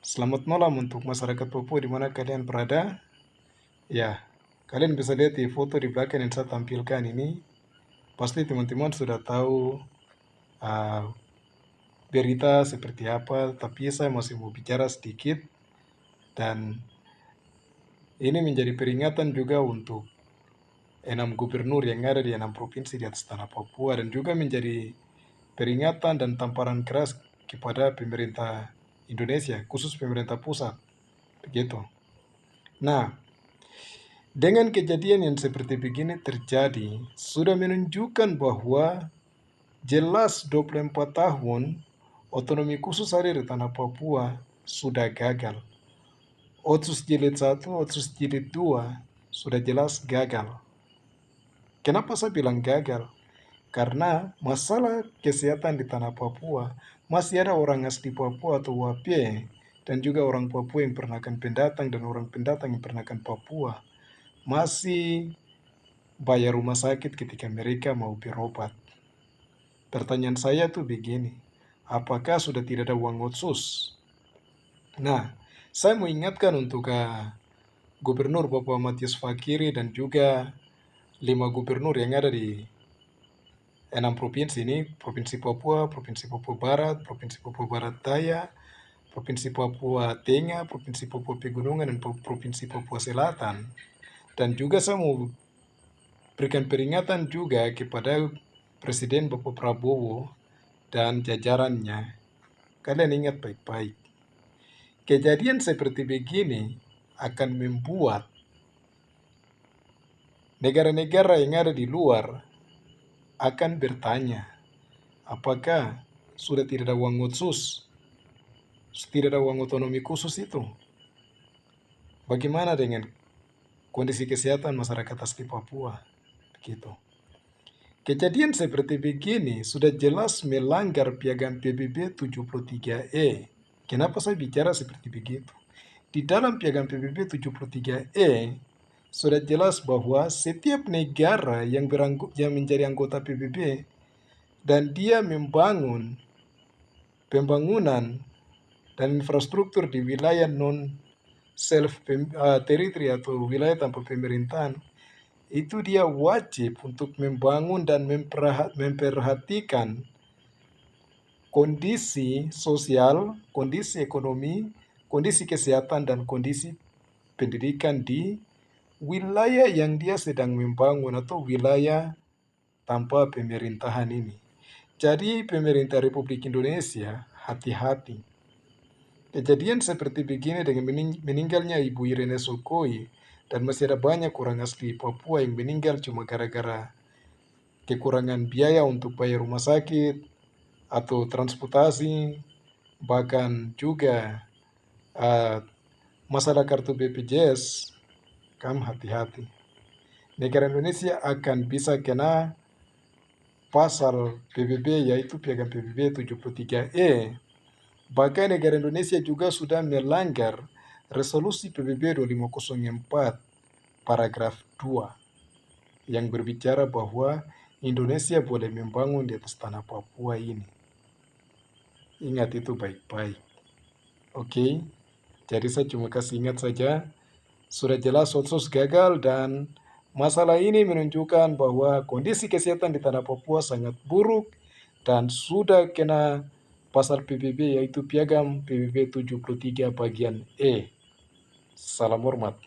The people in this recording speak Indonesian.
Selamat malam untuk masyarakat Papua di mana kalian berada. Ya, kalian bisa lihat di foto di belakang yang saya tampilkan ini. Pasti teman-teman sudah tahu uh, berita seperti apa, tapi saya masih mau bicara sedikit. Dan ini menjadi peringatan juga untuk 6 gubernur yang ada di 6 provinsi di atas tanah Papua. Dan juga menjadi peringatan dan tamparan keras kepada pemerintah Indonesia, khusus pemerintah pusat. Begitu. Nah, dengan kejadian yang seperti begini terjadi, sudah menunjukkan bahwa jelas 24 tahun otonomi khusus ada di tanah Papua sudah gagal. Otsus jilid 1, Otsus jilid 2 sudah jelas gagal. Kenapa saya bilang gagal? Karena masalah kesehatan di tanah Papua masih ada orang asli Papua atau Wapie dan juga orang Papua yang pernah pendatang dan orang pendatang yang pernah Papua masih bayar rumah sakit ketika mereka mau berobat. Pertanyaan saya tuh begini, apakah sudah tidak ada uang otsus? Nah, saya mau ingatkan untuk Gubernur Bapak Matius Fakiri dan juga 5 gubernur yang ada di 6 provinsi ini, Provinsi Papua Barat, Provinsi Papua Barat Daya, Provinsi Papua Tengah, Provinsi Papua Pegunungan, dan Provinsi Papua Selatan. Dan juga saya mau berikan peringatan juga kepada Presiden Bapak Prabowo dan jajarannya. Kalian ingat baik-baik. Kejadian seperti begini akan membuat negara-negara yang ada di luar akan bertanya, apakah sudah tidak ada uang otsus, tidak ada uang otonomi khusus itu? Bagaimana dengan kondisi kesehatan masyarakat asli Papua? Begitu. Kejadian seperti begini sudah jelas melanggar Piagam PBB 73E. Kenapa saya bicara seperti begitu? Di dalam Piagam PBB 73E sudah jelas bahwa setiap negara yang menjadi anggota PBB dan dia membangun pembangunan dan infrastruktur di wilayah non self territory atau wilayah tanpa pemerintahan, itu dia wajib untuk membangun dan memperhatikan kondisi sosial, kondisi ekonomi, kondisi kesehatan, dan kondisi pendidikan di wilayah yang dia sedang membangun atau wilayah tanpa pemerintahan ini. Jadi pemerintah Republik Indonesia hati-hati. Kejadian seperti begini dengan meninggalnya Ibu Irene Sokoi dan masih ada banyak orang asli Papua yang meninggal cuma gara-gara kekurangan biaya untuk bayar rumah sakit atau transportasi, bahkan juga masalah kartu BPJS. Kamu hati-hati. Negara Indonesia akan bisa kena pasal PBB, yaitu Piagam PBB 73E. Bahkan negara Indonesia juga sudah melanggar resolusi PBB 2504 paragraf 2 yang berbicara bahwa Indonesia boleh membangun di atas tanah Papua ini. Ingat itu baik-baik. Oke, jadi saya cuma kasih ingat saja. Sudah jelas otsus gagal dan masalah ini menunjukkan bahwa kondisi kesehatan di tanah Papua sangat buruk dan sudah kena pasal PBB, yaitu Piagam PBB 73 bagian E. Salam hormat.